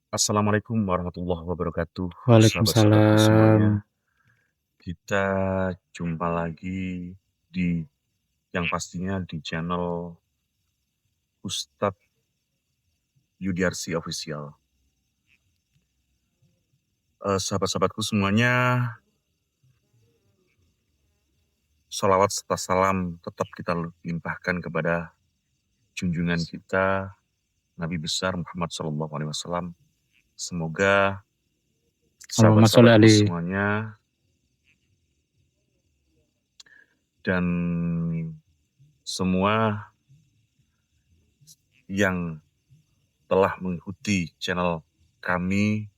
Assalamualaikum warahmatullahi wabarakatuh, sahabat-sahabatku Waalaikumsalam. semuanya. Kita jumpa lagi di yang pastinya di channel Ustadz Yudiarsi Official. Sahabat-sahabatku semuanya, sholawat serta salam tetap kita limpahkan kepada junjungan kita Nabi besar Muhammad SAW. Semoga Allahumma sholli sahabat-sahabatku alaihi. semuanya dan semua yang telah mengikuti channel kami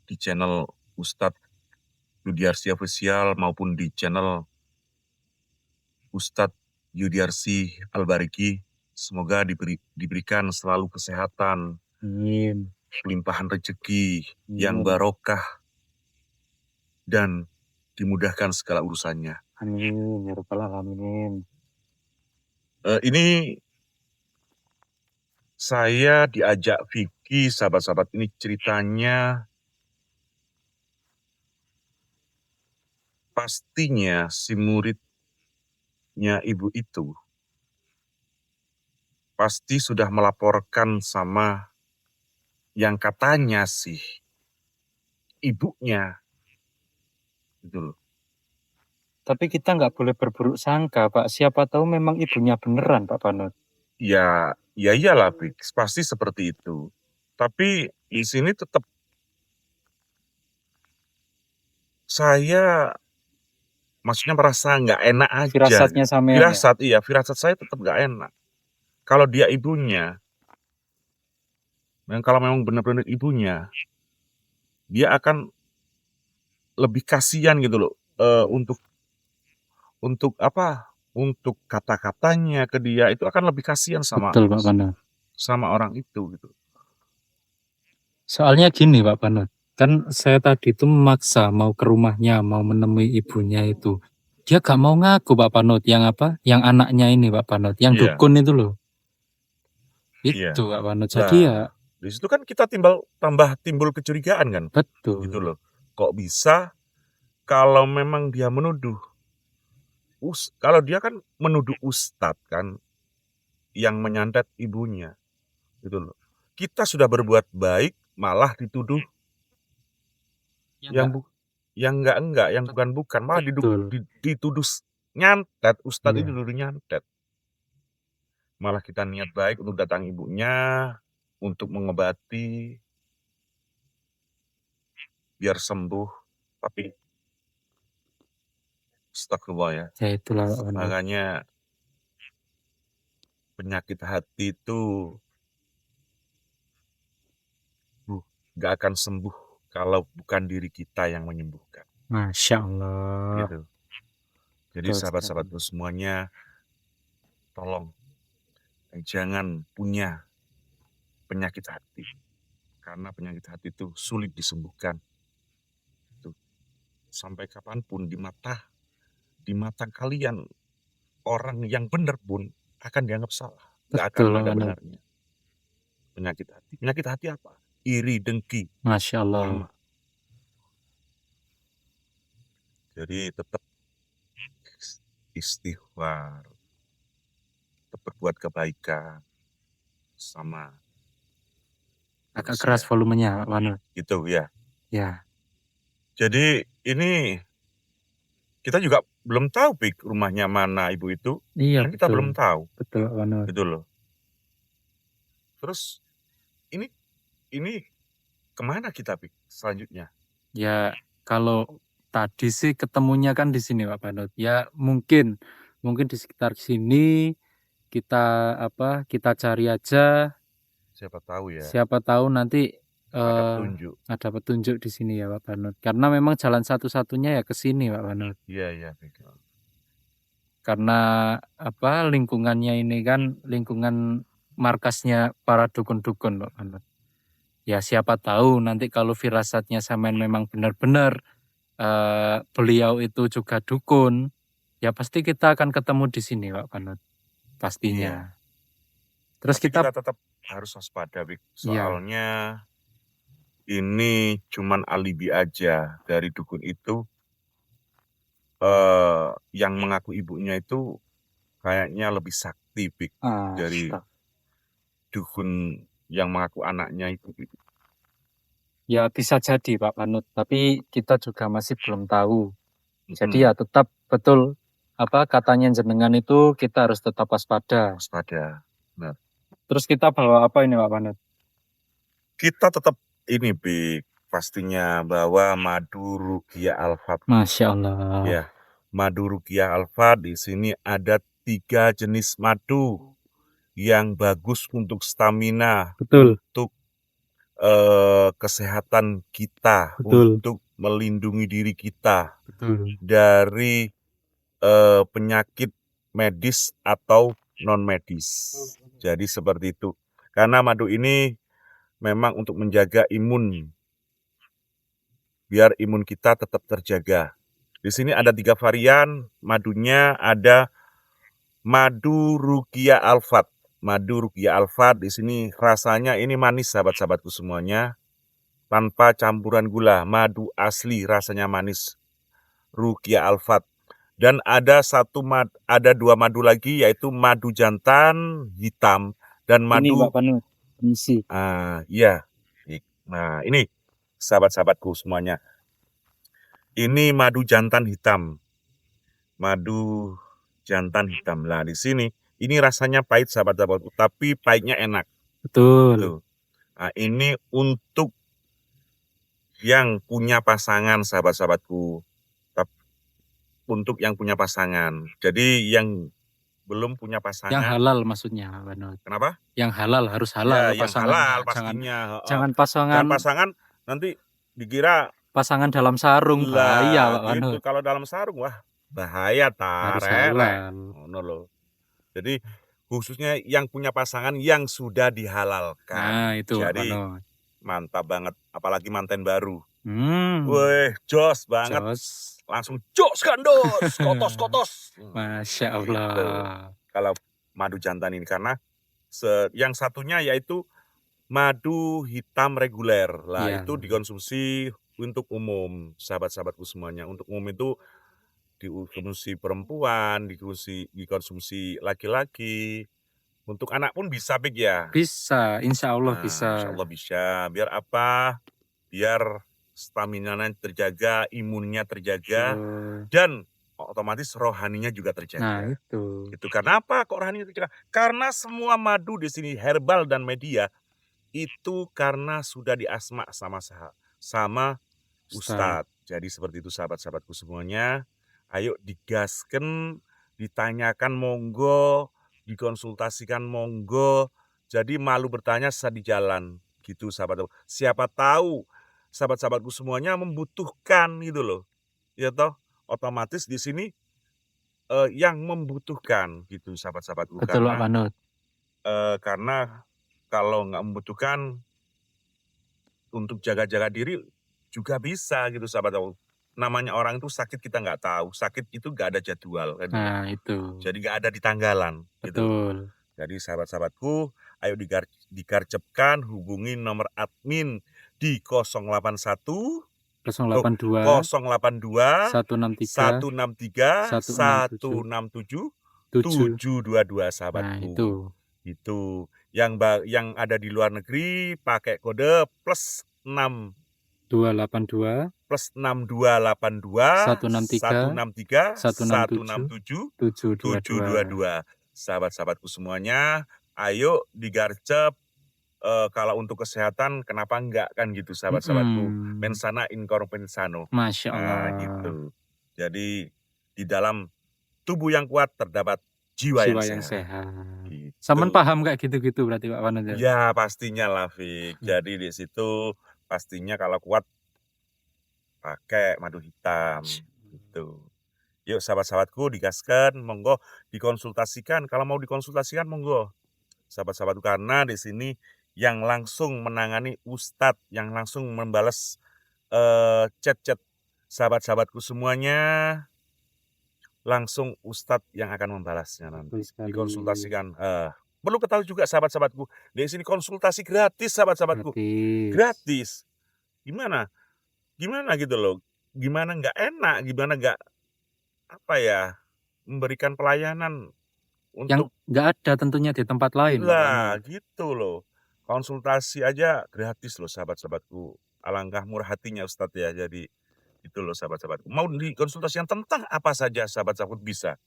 di channel Ustadz Yudiarsi Official maupun di channel Ustadz Yudiarsi Al-Bariki. Semoga diberikan selalu kesehatan, Amin. limpahan rezeki yang Amin. barokah, dan dimudahkan segala urusannya. Amin ya rabbal alamin. Ini saya diajak Vicky, sahabat-sahabat, ini ceritanya pastinya si muridnya ibu itu pasti sudah melaporkan sama yang katanya sih ibunya, gitu loh. Tapi kita nggak boleh berburuk sangka, Pak. Siapa tahu memang ibunya beneran, Pak Panut. Ya iyalah, Fix, pasti seperti itu. Tapi di sini tetap saya, maksudnya merasa nggak enak aja. Firasatnya Gitu. sampean ya. Firasat saya tetap nggak enak. Kalau dia ibunya, dan kalau memang benar-benar ibunya, dia akan lebih kasihan gitu loh, untuk apa? Untuk kata-katanya ke dia itu akan lebih kasihan Betul, Pak Panut. sama orang itu gitu. Soalnya gini, Pak Panut. Kan saya tadi itu memaksa mau ke rumahnya, mau menemui ibunya itu. Dia gak mau ngaku, Pak Panut. Yang apa? Yang anaknya ini, Pak Panut. Yang Iya, dukun itu loh. iya. Itu, Pak Panut. Jadi ya, Nah, di situ kan kita tambah timbul kecurigaan kan, gitu betul. loh. Kok bisa kalau memang dia menuduh, kalau dia kan menuduh ustadz kan yang menyantet ibunya, gitu loh. Kita sudah berbuat baik malah dituduh Ya yang enggak? enggak, yang bukan, malah Betul. dituduh nyantet, ustadz itu Iya. dituduh nyantet. Malah kita niat baik untuk datang ibunya, untuk mengobati, biar sembuh. Tapi astagfirullah ya. Ya itulah, Pak Panut. Makanya penyakit hati itu gak akan sembuh kalau bukan diri kita yang menyembuhkan. Masya Allah. Gitu. Jadi Betul sekali. sahabat-sahabatku semuanya, tolong jangan punya penyakit hati. Karena penyakit hati itu sulit disembuhkan. Tuh. Sampai kapanpun di mata kalian, orang yang benar pun akan dianggap salah. Gak Betul, akan Pak ada Panut. benarnya. Penyakit hati. Penyakit hati apa? Iri, dengki. Masya Allah. Mohon maaf. Jadi tetap istighfar, tetap berbuat kebaikan sama Agak keras manusia. volumenya, Pak Panut. Gitu ya. Ya. Jadi ini kita juga belum tahu Pik, rumahnya mana ibu itu. Iya, Kan kita betul. belum tahu. Betul, Pak Panut. Gitu loh. Terus ini kemana kita Pik selanjutnya? Ya, kalau tadi sih ketemunya kan di sini, Pak Panut. Ya, mungkin di sekitar sini kita cari aja. Siapa tahu ya Siapa tahu nanti ada petunjuk. ada petunjuk di sini ya, Pak Panut. Karena memang jalan satu-satunya ya ke sini, Pak Panut. Iya Pik. Karena lingkungannya ini kan lingkungan markasnya para dukun-dukun, Pak Panut. Ya siapa tahu nanti kalau firasatnya Samen memang benar-benar beliau itu juga dukun, ya pasti kita akan ketemu di sini, Pak Panut. Pastinya. Iya. Terus Tapi kita, kita tetap harus waspada Pik. ya Soalnya ini cuman alibi aja dari dukun itu. Yang mengaku ibunya itu kayaknya lebih sakti, Bik, dari Astaga. dukun yang mengaku anaknya itu. Ya bisa jadi Pak Panut, tapi kita juga masih belum tahu. Jadi Mhm, ya tetap betul apa katanya jenengan itu kita harus tetap waspada. waspada. Nah, Terus kita bawa apa ini Pak Panut? kita tetap ini, Bik, pastinya bawa madu Rukia Alfat. Masya Allah. Ya, madu Rukia Alfat di sini ada 3 jenis madu yang bagus untuk stamina, Betul, untuk kesehatan kita, betul, untuk melindungi diri kita betul. dari penyakit medis atau non medis. Jadi seperti itu. Karena madu ini memang untuk menjaga imun, biar imun kita tetap terjaga. Di sini ada 3 varian madunya, ada madu Rukia Alfat. Madu Rukia Alfat di sini rasanya ini manis, sahabat-sahabatku semuanya, tanpa campuran gula. Madu asli rasanya manis, Rukia Alfat. Dan ada ada 2 madu lagi, yaitu madu jantan hitam dan Ini madu Pak Panut, misi. iya. Nah, ini sahabat-sahabatku semuanya. Ini madu jantan hitam. Madu jantan hitam. Lah di sini ini rasanya pahit, sahabat-sahabatku, tapi pahitnya enak. Betul. Tuh. Nah, ini untuk yang punya pasangan, sahabat-sahabatku. Untuk yang punya pasangan. Jadi yang belum punya Yang pasangan. halal maksudnya Pak Panut. Kenapa? Yang halal harus Ya, halal yang pasangannya. halal Jangan pastinya. jangan Jangan pasangan pasangan nanti dikira pasangan dalam sarung bahaya lah Pak gitu. Panut. Kalau dalam sarung, wah bahaya Harus rek. halal. Ngono loh. Jadi khususnya yang punya pasangan yang sudah Nah, dihalalkan. itu Pak Jadi Panut. mantap banget, apalagi manten baru. Hmm, Weh, jos banget. jos. Langsung jos gandos, kotos-kotos. Masya Gitu. Allah. Kalau madu jantan ini karena yang satunya yaitu madu hitam reguler. Lah Iya. itu dikonsumsi untuk umum, sahabat-sahabatku semuanya. Untuk umum itu dikonsumsi perempuan, dikonsumsi laki-laki. Untuk anak pun bisa, Bik, ya. Bisa, insya Allah Nah, bisa. insya Allah bisa. Biar apa? Biar stamina-nya terjaga, imunnya terjaga, Betul. dan otomatis rohaninya juga Nah, terjaga. itu. Itu karena apa kok rohaninya terjaga? Karena semua madu di sini herbal dan media itu karena sudah diasma sama Ustaz. Ustadz. Jadi seperti itu, sahabat-sahabatku semuanya. Ayo digasken, ditanyakan monggo, dikonsultasikan monggo. Jadi malu bertanya sesat di jalan. Gitu, sahabat. Siapa tahu sahabat-sahabatku semuanya membutuhkan gitu loh. Ya toh, otomatis di sini yang membutuhkan gitu, sahabat-sahabatku. Betul Pak Panut. Karena kalau nggak membutuhkan untuk jaga-jaga diri juga bisa gitu, sahabat. Namanya orang itu sakit kita nggak tahu, sakit itu nggak ada jadwal kan gitu. Nah, itu. Jadi nggak ada di tanggalan gitu. Betul. Jadi sahabat-sahabatku, ayo digarcepkan, hubungi nomor admin di 081 082 082 163 163 167 167 7. 722, Nah, sahabatku. itu. Itu yang ada di luar negeri pakai kode +6 282 +6282 163 163 167 167 722. 722. Sahabat-sahabatku semuanya, ayo digarcep. Kalau untuk kesehatan kenapa enggak kan gitu, sahabat-sahabatku. Mensana in corpore sano. Masya Nah, Allah. gitu. Jadi di dalam tubuh yang kuat terdapat jiwa yang sehat. Gitu. Saman paham kayak gitu-gitu berarti Pak Panut? Ya pastinya lah, Fik. Jadi di situ pastinya kalau kuat pakai madu hitam gitu. Yuk sahabat-sahabatku digaskan, monggo dikonsultasikan. Kalau mau dikonsultasikan monggo, sahabat-sahabatku, karena di sini yang langsung menangani Ustadz, yang langsung membalas chat-chat sahabat-sahabatku semuanya, langsung Ustadz yang akan membalasnya nanti. Dikonsultasikan. Perlu ketahui juga, sahabat-sahabatku, di sini konsultasi gratis, sahabat-sahabatku. Gratis. gimana gitu loh, gimana nggak enak, gimana nggak, apa ya, memberikan pelayanan Yang untuk nggak ada tentunya di tempat lain, Pak lah, Panut. gitu loh. Konsultasi aja gratis loh sahabat-sahabatku. Alangkah murah hatinya Ustadz ya, jadi itu loh sahabat-sahabatku. Mau dikonsultasikan tentang apa saja sahabat-sahabatku bisa.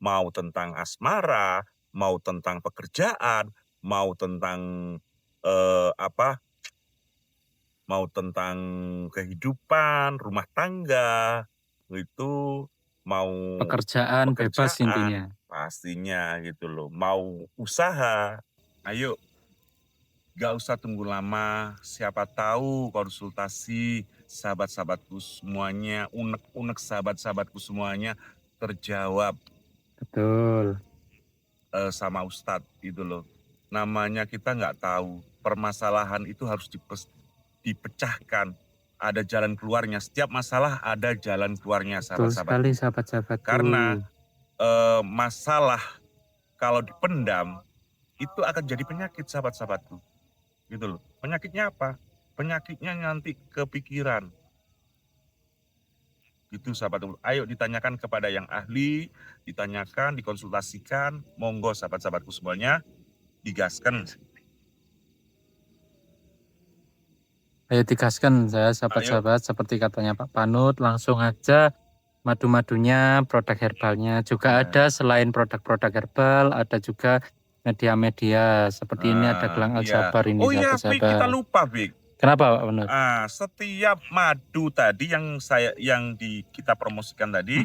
Mau tentang asmara, mau tentang pekerjaan, mau tentang apa? Mau tentang kehidupan, rumah tangga, itu mau Pekerjaan bebas intinya. pekerjaan pastinya gitu loh. Mau usaha, ayo gak usah tunggu lama. Siapa tahu konsultasi sahabat-sahabatku semuanya, unek-unek sahabat-sahabatku semuanya terjawab Betul. sama Ustadz gitu loh. Namanya kita nggak tahu, permasalahan itu harus dipecahkan. Ada jalan keluarnya, setiap masalah ada jalan keluarnya Betul sekali sahabat-sahabatku. sahabat-sahabatku. Karena masalah kalau dipendam itu akan jadi penyakit sahabat-sahabatku. Gitu loh. Penyakitnya apa? Penyakitnya nanti kepikiran. Gitu sahabat. Ayo ditanyakan kepada yang ahli, ditanyakan, dikonsultasikan. Monggo sahabat-sahabatku semuanya, digaskan. Ayo digaskan saya sahabat-sahabat, seperti katanya Pak Panut, langsung aja madu-madunya, produk herbalnya juga ada. Selain produk-produk herbal, ada juga media-media seperti ini, ada gelang Al-Jabar ini Oh iya, Fik, kita sahabat-sahabat. lupa, Fik. Kenapa Pak Panut? Setiap madu tadi yang kita promosikan tadi,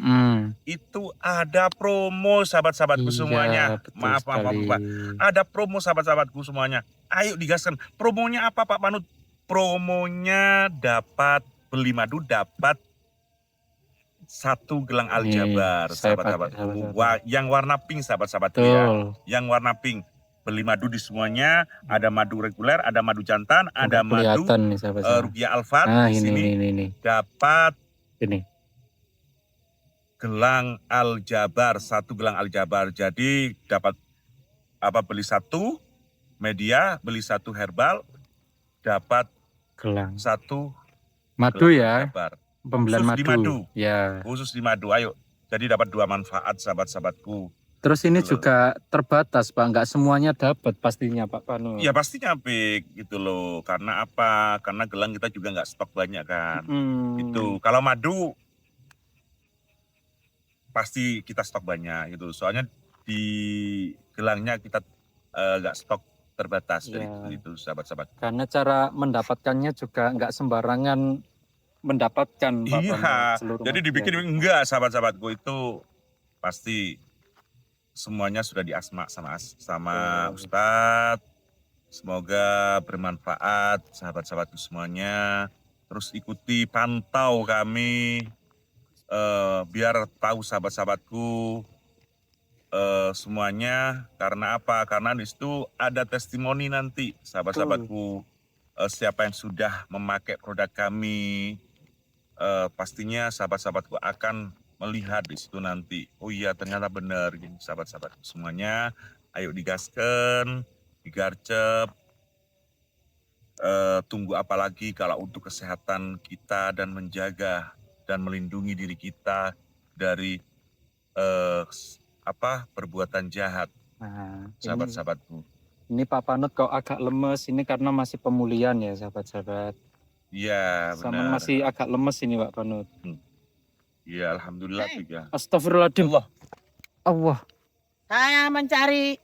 itu ada promo sahabat-sahabatku semuanya. Betul Maaf, sekali. Pak. Ada promo sahabat-sahabatku semuanya. Ayo digaskan. Promonya apa Pak Panut? Promonya dapat beli madu, dapat 1 gelang Al-Jabar, sahabat-sahabatku. Yang warna pink sahabat-sahabatku ya. Yang warna pink. Beli madu di semuanya, ada madu reguler, ada madu jantan, ada madu Ruqyah Alfat. Nah, di sini ini. dapat ini gelang Al-Jabar, 1 gelang Al-Jabar. Jadi dapat beli 1 media, beli 1 herbal, dapat gelang 1 madu ya. Jabar. Pembelian khusus madu. Di madu. Ya. Khusus di madu. Ayo. Jadi dapat 2 manfaat sahabat-sahabatku. Terus ini juga terbatas Pak, nggak semuanya dapat pastinya Pak Panut. Ya pastinya Pik, gitu loh. Karena apa? Karena gelang kita juga nggak stok banyak kan. Itu kalau madu pasti kita stok banyak gitu. Soalnya di gelangnya kita nggak stok terbatas dari itu sahabat-sahabat. Karena cara mendapatkannya juga nggak sembarangan mendapatkan Pak Panut. Jadi dibikin enggak sahabat-sahabatku, itu pasti semuanya sudah diasma sama Ustadz. Semoga bermanfaat sahabat-sahabatku semuanya. Terus ikuti, pantau kami, biar tahu sahabat-sahabatku semuanya. Karena apa? Karena di situ ada testimoni nanti sahabat-sahabatku. Siapa yang sudah memakai produk kami, pastinya sahabat-sahabatku akan melihat di situ nanti. Oh iya, ternyata benar gitu sahabat-sahabatku semuanya. Ayo digaskan, digarcep. Tunggu apa lagi kalau untuk kesehatan kita dan menjaga dan melindungi diri kita dari perbuatan jahat. Sahabat-sahabatku. Ini Pak Panut kok agak lemes, ini karena masih pemulihan ya sahabat-sahabat. Iya, benar. Masih agak lemes ini Pak Panut. Iya, alhamdulillah juga. Astagfirullahaladzim. Allah. Saya mencari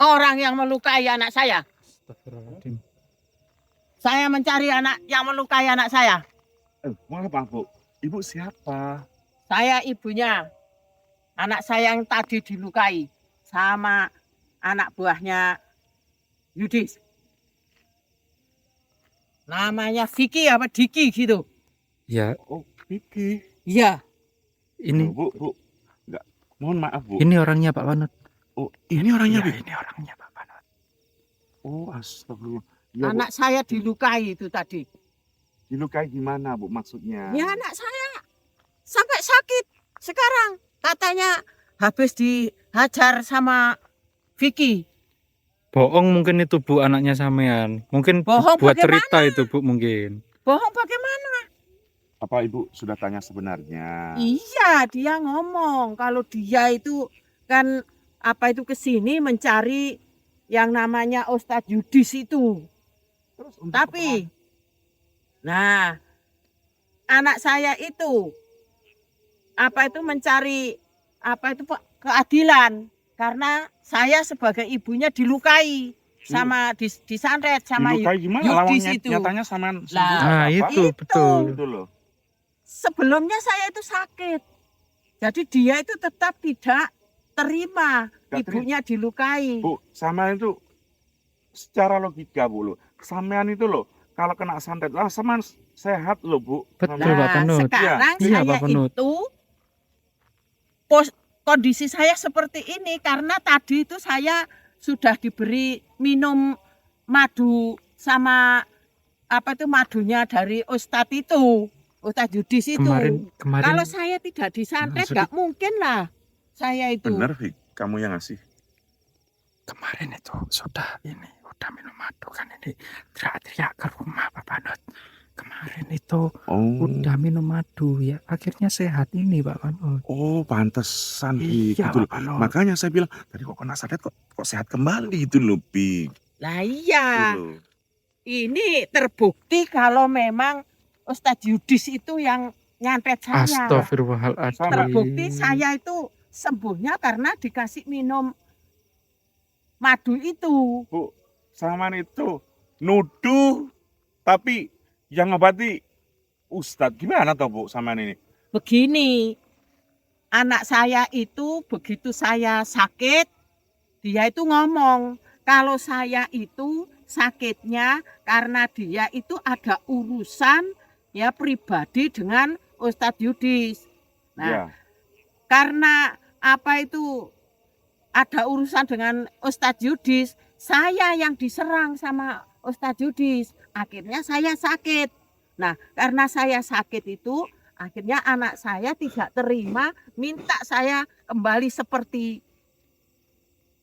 orang yang melukai anak saya. Astagfirullahaladzim. Saya mencari anak yang melukai anak saya. Maaf Bu, Ibu siapa? Saya ibunya. Anak saya yang tadi dilukai sama anak buahnya Yudis. Namanya Vicky apa Diki gitu. Ya. Oh, Vicky. Iya. Ini Bu, enggak, mohon maaf Bu. Ini orangnya Pak Panut. Oh, ini orangnya Bu. Ini orangnya Pak Panut. Oh, astagfirullah. Ya, anak saya dilukai itu tadi. Dilukai gimana Bu maksudnya? Ya anak saya sampai sakit sekarang. Katanya habis dihajar sama Vicky. Bohong mungkin itu Bu, anaknya sampean. Mungkin Bohong buat bagaimana? cerita itu Bu mungkin. Bohong bagaimana? Apa Ibu sudah tanya sebenarnya? Iya, dia ngomong kalau dia itu kan apa itu ke sini mencari yang namanya Ustadz Yudis itu. Terus untuk Tapi, nah, anak saya itu apa itu mencari apa itu Pak, keadilan karena saya sebagai ibunya dilukai sama disantet sama dilukai gimana? Yudis Lawangnya itu. nyatanya sama Lah, Nah, itu betul. Itu loh. Sebelumnya saya itu sakit. Jadi dia itu tetap tidak terima Nggak ibunya dilukai. Bu, sama itu secara logika Bu loh. Sampean itu loh, kalau kena santet lah sama sehat loh Bu. Betul, Pak Nah, Panut. sekarang Iya, saya Pak Panut. itu kondisi saya seperti ini karena tadi itu saya sudah diberi minum madu sama apa itu madunya dari Ustadz itu, Ustadz Yudis itu. Kemarin Kalau saya tidak disantet nggak mungkin lah saya itu. Bener Fik, kamu yang ngasih. kemarin itu sudah udah minum madu kan ini teriak-teriak ke rumah Pak Panut. Kemarin itu udah minum madu ya akhirnya sehat ini Pak Panut. Oh, pantesan Iya, gitu loh. Pak Panut. Makanya saya bilang tadi kok kena santet kok sehat kembali itu loh, Pik. Lah iya, Gitu loh. ini terbukti kalau memang Ustadz Yudis itu yang nyantet saya. Astagfirullahaladzim. Terbukti saya itu sembuhnya karena dikasih minum madu itu. Bu, saman itu nuduh tapi yang ngobati Ustadz gimana toh Bu saman ini? Begini, anak saya itu begitu saya sakit, dia itu ngomong kalau saya itu sakitnya karena dia itu ada urusan ya pribadi dengan Ustadz Yudis. Nah, Ya. karena apa itu ada urusan dengan Ustadz Yudis, saya yang diserang sama Ustadz Yudis. Akhirnya saya sakit. Nah, karena saya sakit itu, akhirnya anak saya tidak terima, minta saya kembali seperti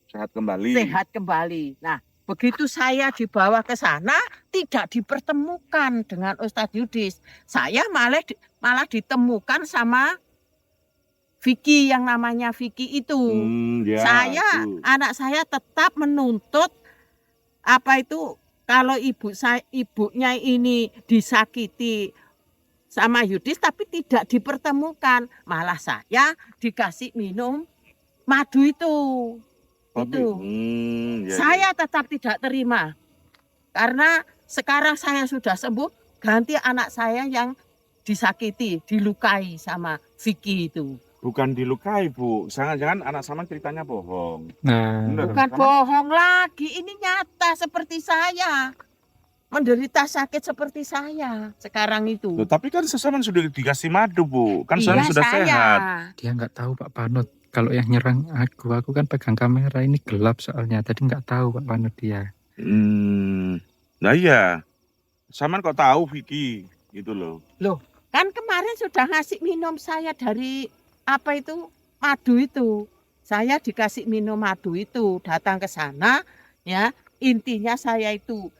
Sehat kembali. sehat kembali. Nah, begitu saya dibawa ke sana, tidak dipertemukan dengan Ustadz Yudis. Saya malah ditemukan sama Vicky yang namanya Vicky itu. Ya, Saya, itu. anak saya tetap menuntut apa itu kalau ibunya ini disakiti sama Yudis tapi tidak dipertemukan, malah saya dikasih minum madu itu. Tapi, Itu. ya, Saya tetap tidak terima. Karena sekarang saya sudah sembuh, ganti anak saya yang disakiti, dilukai sama Vicky itu. bukan dilukai Bu, jangan-jangan anak saman ceritanya bohong. Nah, Bener. Bukan Karena- bohong lagi, ini nyata seperti saya. Menderita sakit seperti saya sekarang itu. Loh, tapi kan sesaman sudah dikasih madu Bu, kan Iya, sekarang sudah saya. sehat. dia nggak tahu Pak Panut. Kalau yang nyerang aku kan pegang kamera ini gelap soalnya. Tadi nggak tahu Pak Panut dia. Nah iya, saman kok tahu Vicky gitu loh. Kan kemarin sudah ngasih minum saya dari apa itu madu itu. Saya dikasih minum madu itu, datang ke sana ya. Intinya saya itu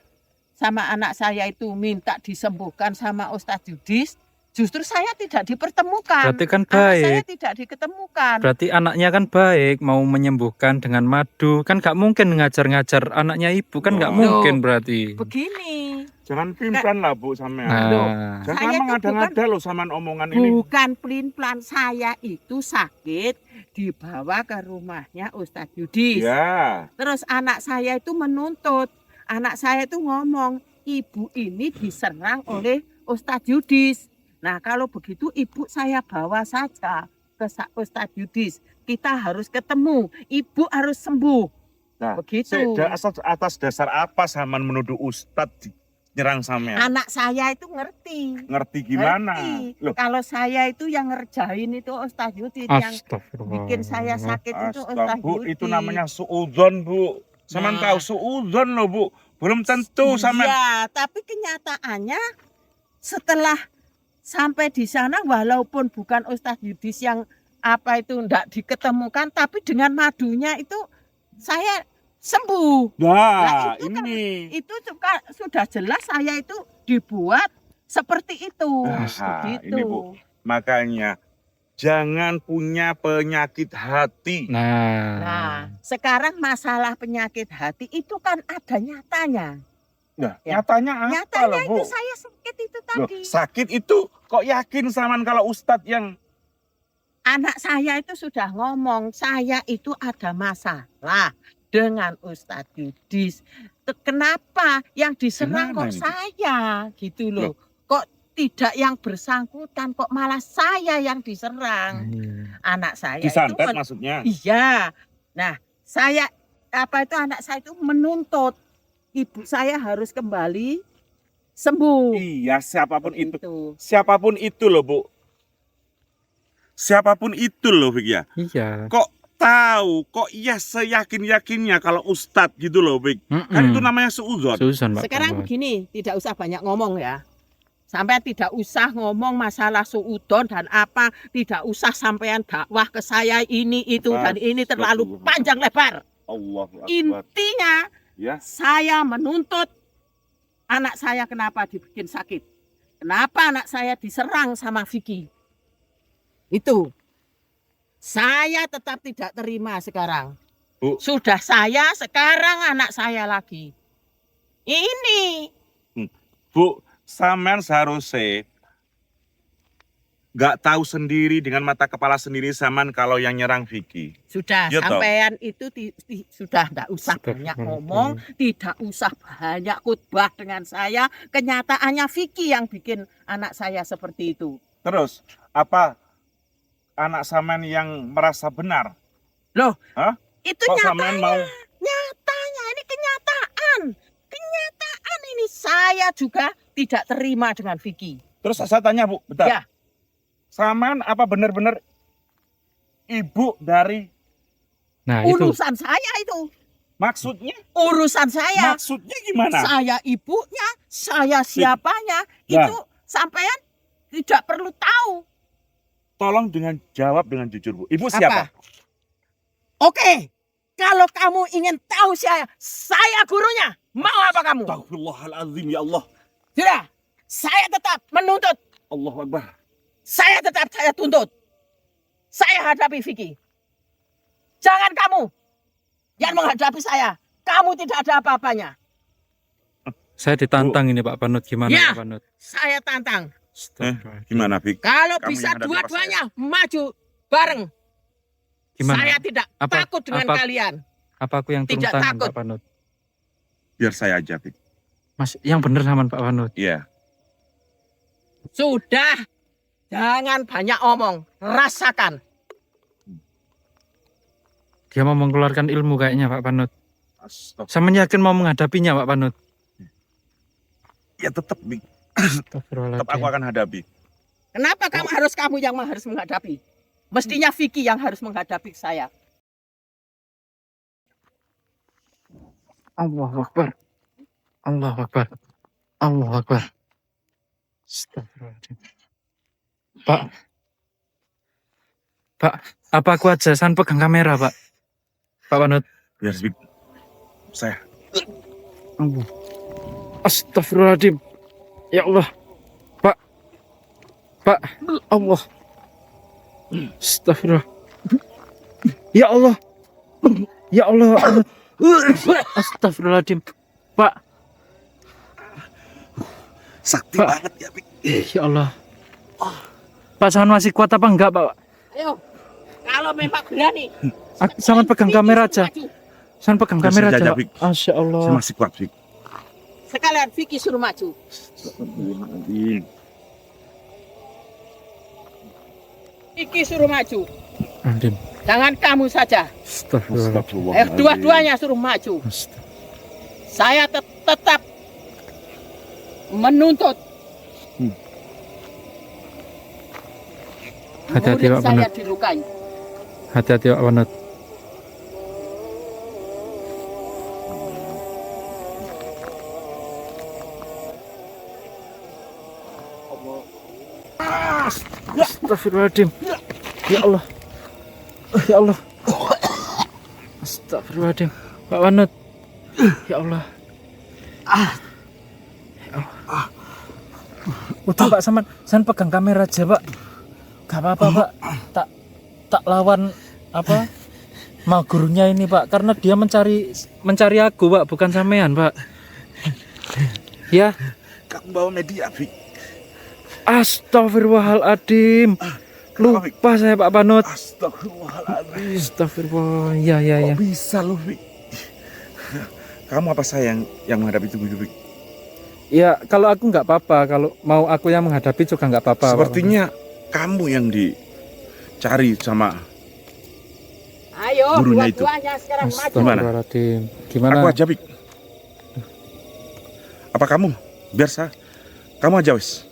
sama anak saya itu minta disembuhkan sama Ustadz Yudis. Justru saya tidak dipertemukan. Berarti kan Anak saya baik. tidak diketemukan. Berarti anaknya kan baik, mau menyembuhkan dengan madu. Kan nggak mungkin ngajar-ngajar anaknya ibu, kan nggak Oh. mungkin berarti. Begini, Jangan pimplan lah Bu sampean. Nah, Jangan saya itu mengada-ngada loh saman omongan ini. bukan pelin-pelan, saya itu sakit dibawa ke rumahnya Ustadz Yudis. Ya, Terus anak saya itu menuntut, anak saya itu ngomong, ibu ini diserang oleh Ustadz Yudis. Nah kalau begitu ibu saya bawa saja ke Ustadz Yudis. Kita harus ketemu, ibu harus sembuh. Nah, Begitu. atas dasar apa saman menuduh Ustadz nyerang sampean? Anak saya itu ngerti. Ngerti gimana? Ngerti. Loh, Kalau saya itu yang ngerjain itu Ustadz Yudis, yang astagfirullah. bikin saya sakit itu astaga, Ustadz Bu, Yudis. itu namanya suudzon Bu. Saman Nah. tahu suudzon loh Bu. Belum tentu saman. Iya, tapi kenyataannya setelah sampai di sana walaupun bukan Ustadz Yudis yang apa itu enggak diketemukan, tapi dengan madunya itu saya sembuh. Nah, itu kan- ini. Itu sudah jelas saya itu dibuat seperti itu. Aha, Begitu. ini, Bu. Makanya jangan punya penyakit hati. Nah, sekarang masalah penyakit hati itu kan ada nyatanya. Nah, Ya. nyatanya apa Nyatanya loh, Bu? itu saya sakit itu Loh, tadi. sakit itu kok yakin saman kalau Ustadz yang Anak saya itu sudah ngomong, saya itu ada masalah dengan Ustadz Yudis. Kenapa yang diserang Gimana kok ini? saya gitu loh. Kok tidak yang bersangkutan, kok malah saya yang diserang. Anak saya disantet itu maksudnya? iya. Nah, saya anak saya itu menuntut ibu saya harus kembali sembuh. Iya, siapapun itu. Itu. Siapapun itu loh, Bu. Siapapun itu loh, Bik ya. Iya. Kok tahu, kok iya seyakin-yakinnya kalau Ustadz gitu loh, Bik. Kan itu namanya suudzon. Susan, Pak Sekarang Panut. begini, tidak usah banyak ngomong ya. Sampai tidak usah ngomong masalah suudon dan apa, tidak usah sampean dakwah ke saya ini itu dan ini terlalu panjang lebar. Allahu Akbar. Intinya Ya. saya menuntut anak saya kenapa dibikin sakit. Kenapa anak saya diserang sama Vicky. Itu. Saya tetap tidak terima sekarang. Bu. Sudah saya, sekarang anak saya lagi. Ini. Bu, sampean seharusnya nggak tahu sendiri dengan mata kepala sendiri saman kalau yang nyerang Vicky. Sudah, Ya, toh. sampean itu sudah tidak usah banyak ngomong, tidak usah banyak khutbah dengan saya. Kenyataannya Vicky yang bikin anak saya seperti itu. Terus, apa anak sampean yang merasa benar? Itu Kok nyatanya, sampean mau nyatanya ini kenyataan. Kenyataan ini saya juga tidak terima dengan Vicky. Terus saya tanya, Bu, bentar. Ya. Sampean apa benar-benar ibu dari Nah, itu. Urusan saya itu. maksudnya? Urusan saya. Maksudnya gimana? Saya ibunya, saya siapanya. Ya. Itu sampean tidak perlu tahu. Tolong jawab dengan jujur, Bu. Ibu siapa? Oke, kalau kamu ingin tahu saya gurunya. Mau apa kamu? Astagfirullahaladzim, ya Allah. Sudah, saya tetap menuntut. Allahu Akbar. Saya tuntut. Saya hadapi Vicky. Jangan kamu yang menghadapi saya. Kamu tidak ada apa-apanya. Saya ditantang ini Pak Panut, gimana Ya. Pak Panut? Saya tantang. Gimana, Fik? Kalau Kamu bisa yang hadapi dua-duanya maju bareng. Gimana? Saya tidak Apa- takut dengan apa- kalian. Apa aku yang turun Tidak tangan takut. Pak Panut? Biar saya aja, Fik. Mas, yang bener sama Pak Panut. Iya. Sudah. Jangan banyak omong. Rasakan. Dia mau mengeluarkan ilmu kayaknya Pak Panut. Astagfirullah. Saya yakin mau menghadapinya Pak Panut. Ya tetap, Fik. Tetap aku Astagfirullahaladzim. akan hadapi. Kenapa kamu yang harus menghadapi? Mestinya Vicky yang harus menghadapi saya. Allahu Akbar. Allahu Akbar. Allahu Akbar. Astagfirullahaladzim. Pak. Pak, apa aku aja san pegang kamera, Pak? Pak Panut. Biar, Fik. Saya. Allah. Astagfirullahaladzim. Ya Allah. Pak. Pak. Allah. Astagfirullah. Ya Allah. Ya Allah. Astagfirullahaladzim. Pak. Sakti Pak. banget ya, Fik. Ya Allah. Pak San masih kuat apa enggak, Pak? Ayo. Kalau memang berani. Sama pegang Vicky kamera suruh aja. maju. San pegang Sudah kamera saja, aja, Pak. Fik. Masya Allah. Saya masih kuat, Fik. Sekalian Vicky suruh maju. Vicky suruh maju. Amin. Jangan kamu saja. Astagfirullah. Dua-duanya suruh maju. Saya tetap menuntut Hati-hati, murid Pak saya Panut. dilukai. Hati-hati, Pak Panut. Astagfirullahaladzim. Ya Allah. Ya Allah. Astagfirullahaladzim. Pak Panut. Ya Allah. Ya Allah. Udah Pak, sampean pegang kamera aja Pak. Gak apa-apa Pak. Tak lawan apa? Magurunya ini Pak, karena dia mencari aku Pak, bukan sampean Pak. Ya. Kamu bawa media, Pik. Astagfirullahaladzim. Lupa saya Pak Panut. Astagfirullahaladzim. Astagfirullah. Ya. Kok bisa loh, Pik? Kamu apa saya yang menghadapi itu, Pik? Ya, kalau aku nggak apa-apa, kalau mau aku yang menghadapi juga nggak apa-apa. Sepertinya kamu yang dicari sama Ayo, gurunya itu. dua-duanya sekarang maju. Astagfirullahaladzim. Gimana? Aku aja, Pik. Apa kamu? Biar saya. Kamu aja, wis.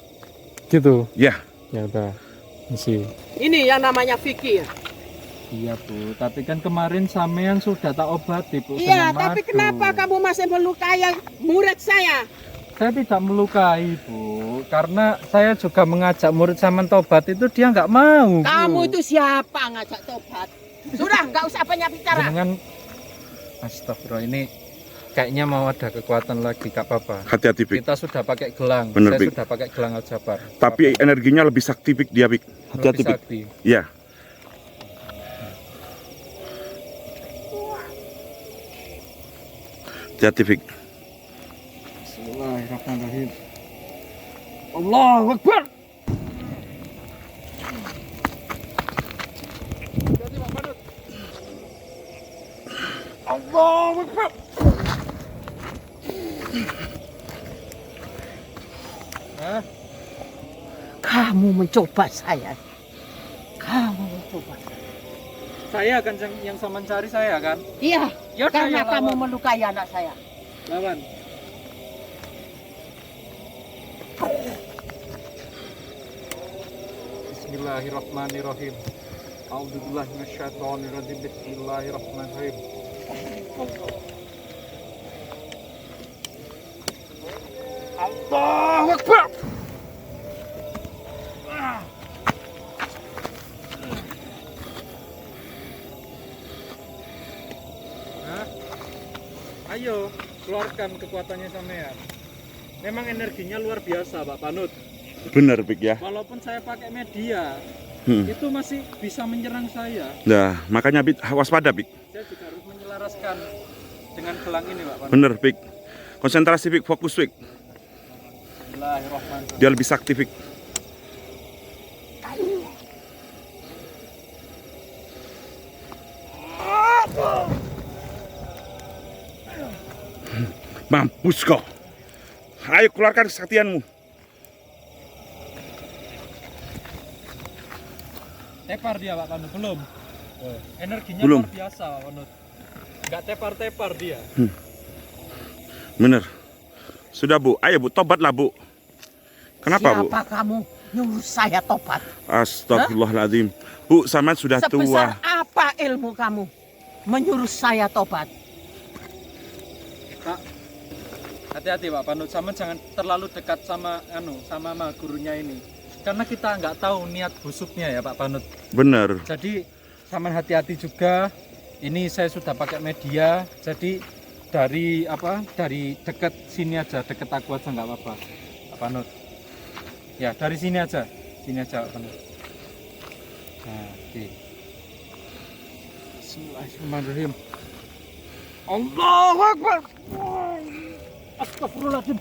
Gitu. Ya. Ya udah. Misi. Ini yang namanya Vicky ya. Iya Bu, tapi kan kemarin sampean sudah tak obati Bu. Iya, dengan tapi madu. kenapa kamu masih melukai murid saya? Saya tidak melukai Bu, karena saya juga mengajak murid sampean tobat itu dia nggak mau. Bu. Kamu itu siapa ngajak tobat? Sudah, nggak usah banyak bicara. Dengan astagfirullah, ini kayaknya mau ada kekuatan lagi, Kak Papa. Hati-hati, Pik. Kita sudah pakai gelang. Bener, Saya Pik. sudah pakai gelang Aljabar. Tapi energinya lebih sakti, Pik, dia, Pik. Hati-hati, Lebih Pik. sakti. Iya. Hati-hati, Pik. Bismillahirrahmanirrahim. Allahu Akbar. Allahu Akbar. Kamu mencoba saya. Kamu mencoba. Saya kan yang sama cari saya kan. Iya, Ya udah, karena ya, kamu lawan. melukai anak saya. Lawan. Bismillahirrahmanirrahim. A'udzubillahi minasyaitonirrajim. Bismillahirrahmanirrahim. Allahu Akbar. Ayo, keluarkan kekuatannya sampean. Memang energinya luar biasa, Pak Panut. Benar, Pik, ya. Walaupun saya pakai media, Hmm. itu masih bisa menyerang saya. Nah, makanya, Pik, waspada, Pik. Saya juga harus menyelaraskan dengan gelang ini, Pak Panut. Bener, Pik. Konsentrasi, Pik. Fokus, Pik. Bismillahirrahmanirrahim. Dia lebih sakti, Pik. Mampus kau. Ayo keluarkan kesaktianmu. Tepar dia, Pak Panut. Belum. Energinya Belum. luar biasa, Pak Panut. Nggak tepar-tepar dia. Bener. Sudah, Bu. Ayo, Bu. Tobatlah, Bu. Kenapa, Bu? Siapa kamu nyuruh saya tobat? Astagfirullahaladzim. Bu, sama sudah tua. Sebesar apa ilmu kamu menyuruh saya tobat? Pak, hati-hati Pak Panut, sama jangan terlalu dekat sama sama gurunya ini. Karena kita nggak tahu niat busuknya ya Pak Panut. Bener. Jadi sama hati-hati juga. Ini saya sudah pakai media. Jadi dari dekat sini aja, dekat aku aja nggak apa-apa Pak Panut. Ya dari sini aja Pak Panut. Nah, oke. Bismillahirrahmanirrahim. Allahu Akbar. Astagfirullahaladzim.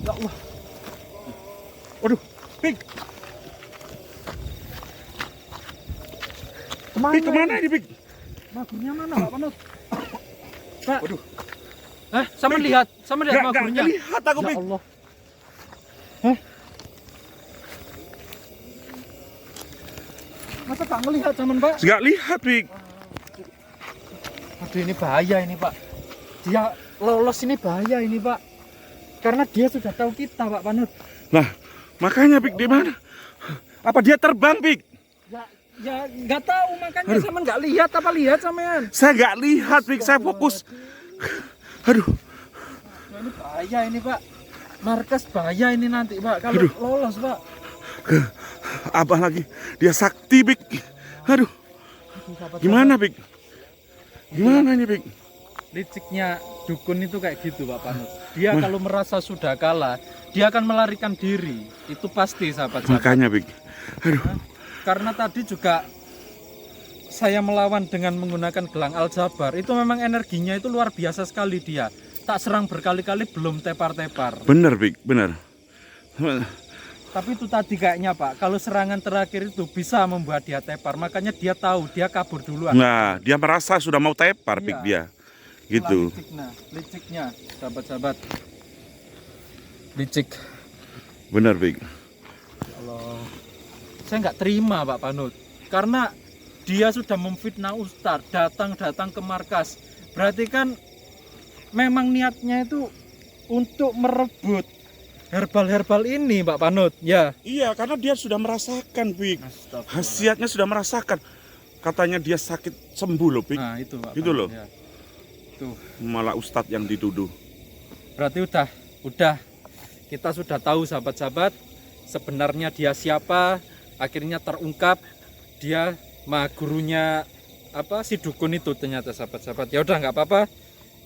Ya Allah. Waduh, Pik. Pik, kemana ini, Pik? Magurnya mana, Pak Panut? Pak. Waduh. Sama lihat Gak magurnya. lihat aku, Ya Pik. Allah. Masa tak melihat zaman Pak? Gak lihat, Pik. Aduh ini bahaya ini Pak. Dia lolos ini bahaya ini Pak. Karena dia sudah tahu kita Pak Panut. Nah, makanya, Pik, di mana? Apa dia terbang, Pik? Ya nggak tahu makanya sama nggak lihat apa lihat sampean. Saya gak lihat, Pik. Saya fokus. Aduh. Nah, ini bahaya ini Pak. Markas bahaya ini nanti Pak kalau Aduh. lolos Pak. Abah lagi. Dia sakti, Pik. Aduh. Gimana, Pik? Gimana ini, Pik? liciknya dukun itu kayak gitu Pak Panut. Dia kalau merasa sudah kalah, dia akan melarikan diri. Itu pasti sahabat-sahabat. Makanya, Bik. Aduh. Karena tadi juga saya melawan dengan menggunakan gelang Aljabar. Itu memang energinya itu luar biasa sekali dia. Tak serang berkali-kali belum tepar-tepar. Bener, Bik, bener. Tapi itu tadi kayaknya Pak, kalau serangan terakhir itu bisa membuat dia tepar. Makanya dia tahu, dia kabur duluan. Nah, dia merasa sudah mau tepar, Bik, Iya. dia. Gitu. Liciknya, sahabat-sahabat. Licik. Bener, Bik. Kalau saya nggak terima Pak Panut, karena dia sudah memfitnah Ustadz, datang ke markas. Berarti kan memang niatnya itu untuk merebut herbal-herbal ini Pak Panut, ya. Iya, karena dia sudah merasakan, Bik. Khasiatnya sudah merasakan. Katanya dia sakit sembuh loh, Bik. Nah itu Pak Gitu Panut, loh. ya. Tuh, Malah Ustadz yang dituduh. berarti udah kita sudah tahu sahabat-sahabat sebenarnya dia siapa. Akhirnya terungkap dia gurunya si dukun itu ternyata sahabat-sahabat. Ya udah nggak apa-apa.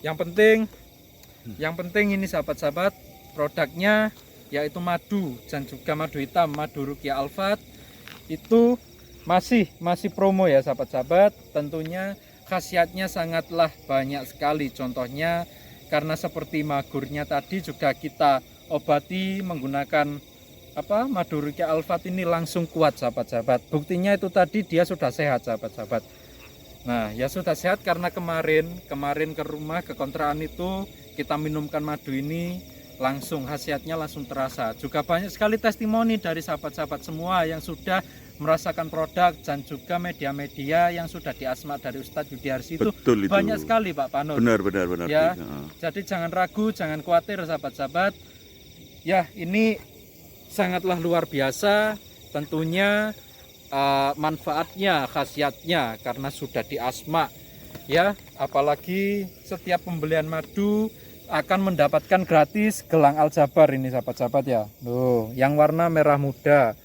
Yang penting ini sahabat-sahabat produknya yaitu madu dan juga madu hitam, madu Ruqyah Alfat itu masih promo ya sahabat-sahabat. Tentunya khasiatnya sangatlah banyak sekali. Contohnya karena seperti magurnya tadi juga kita obati menggunakan madu Ruqyah Alfat ini langsung kuat sahabat-sahabat. Buktinya itu tadi dia sudah sehat sahabat-sahabat. Nah ya sudah sehat karena kemarin ke rumah ke kontrakan itu kita minumkan madu ini langsung khasiatnya langsung terasa. Juga banyak sekali testimoni dari sahabat-sahabat semua yang sudah merasakan produk dan juga media-media yang sudah diasma dari Ustadz Yudiarsi itu. Betul itu. Banyak sekali Pak Panut. Benar. Ya, Bik. jadi jangan ragu, jangan khawatir sahabat-sahabat. Ya ini sangatlah luar biasa tentunya manfaatnya, khasiatnya karena sudah diasma. Ya, apalagi setiap pembelian madu akan mendapatkan gratis gelang Aljabar ini sahabat-sahabat ya. Tuh, yang warna merah muda.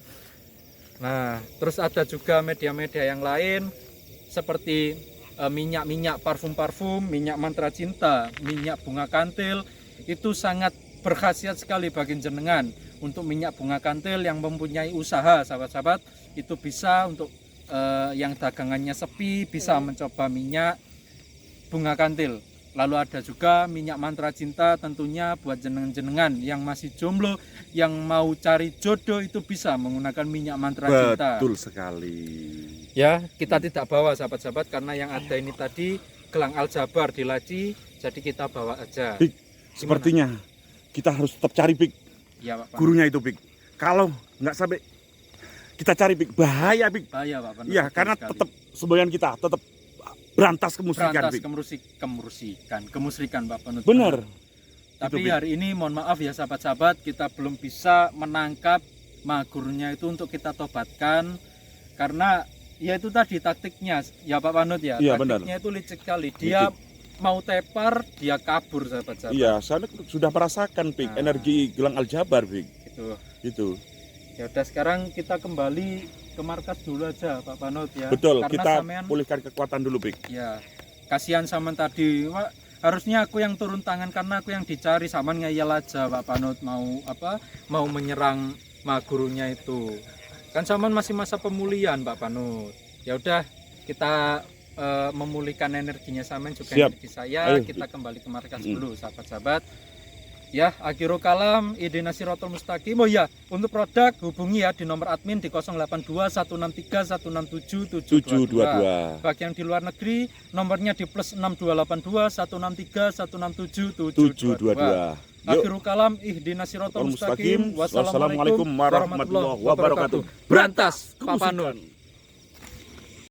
Nah, terus ada juga media-media yang lain seperti minyak-minyak parfum-parfum, minyak mantra cinta, minyak bunga kantil. Itu sangat berkhasiat sekali bagi jenengan. Untuk minyak bunga kantil yang mempunyai usaha sahabat-sahabat itu bisa untuk yang dagangannya sepi bisa mencoba minyak bunga kantil. Lalu ada juga minyak mantra cinta tentunya buat jenengan-jenengan yang masih jomblo, yang mau cari jodoh itu bisa menggunakan minyak mantra cinta. Betul sekali. Ya, kita tidak bawa sahabat-sahabat karena yang ada ini tadi gelang Aljabar di laci, jadi kita bawa aja. Bik, sepertinya kita harus tetap cari, Bik. Ya, Pak. Gurunya itu, Bik. Kalau nggak sampai kita cari, Bik, bahaya, Bik. Bahaya, Pak. Iya, karena tetap semboyan kita tetap berantas kemusyrikan, Bik. Kemusyrikan Pak Panut. Benar. Tapi Itu, Bik. hari ini mohon maaf ya sahabat-sahabat, kita belum bisa menangkap magurnya itu untuk kita tobatkan karena ya itu tadi taktiknya ya Pak Panut ya. Iya, taktiknya itu licik sekali. Dia mau tepar, dia kabur sahabat-sahabat. Iya, saya sudah merasakan, Bik, Nah. energi gelang Aljabar, Bik. Itu. Ya udah sekarang kita kembali ke markas dulu aja Pak Panut ya. Betul, Karena kita sampean- pulihkan kekuatan dulu, Bik. Ya, kasihan Saman tadi. Wah, harusnya aku yang turun tangan karena aku yang dicari. Saman ngeyel aja Pak Panut mau menyerang gurunya itu. Kan Saman masih masa pemulihan Pak Panut. Ya udah kita memulihkan energinya Saman juga Siap. energi saya. Ayo. Kita kembali ke markas dulu sahabat-sahabat. Ya, akhirul kalam, idina sirotol mustaqim. Oh ya, untuk produk hubungi ya di nomor admin di 082 163 167 722. 722. Bagi yang di luar negeri, nomornya di plus 6282 163 167 722. 722. Yuk. Akhirul kalam, ihdina sirotol mustaqim. Wassalamualaikum warahmatullahi wabarakatuh. Berantas, Pak Panut. Kemusyrikan.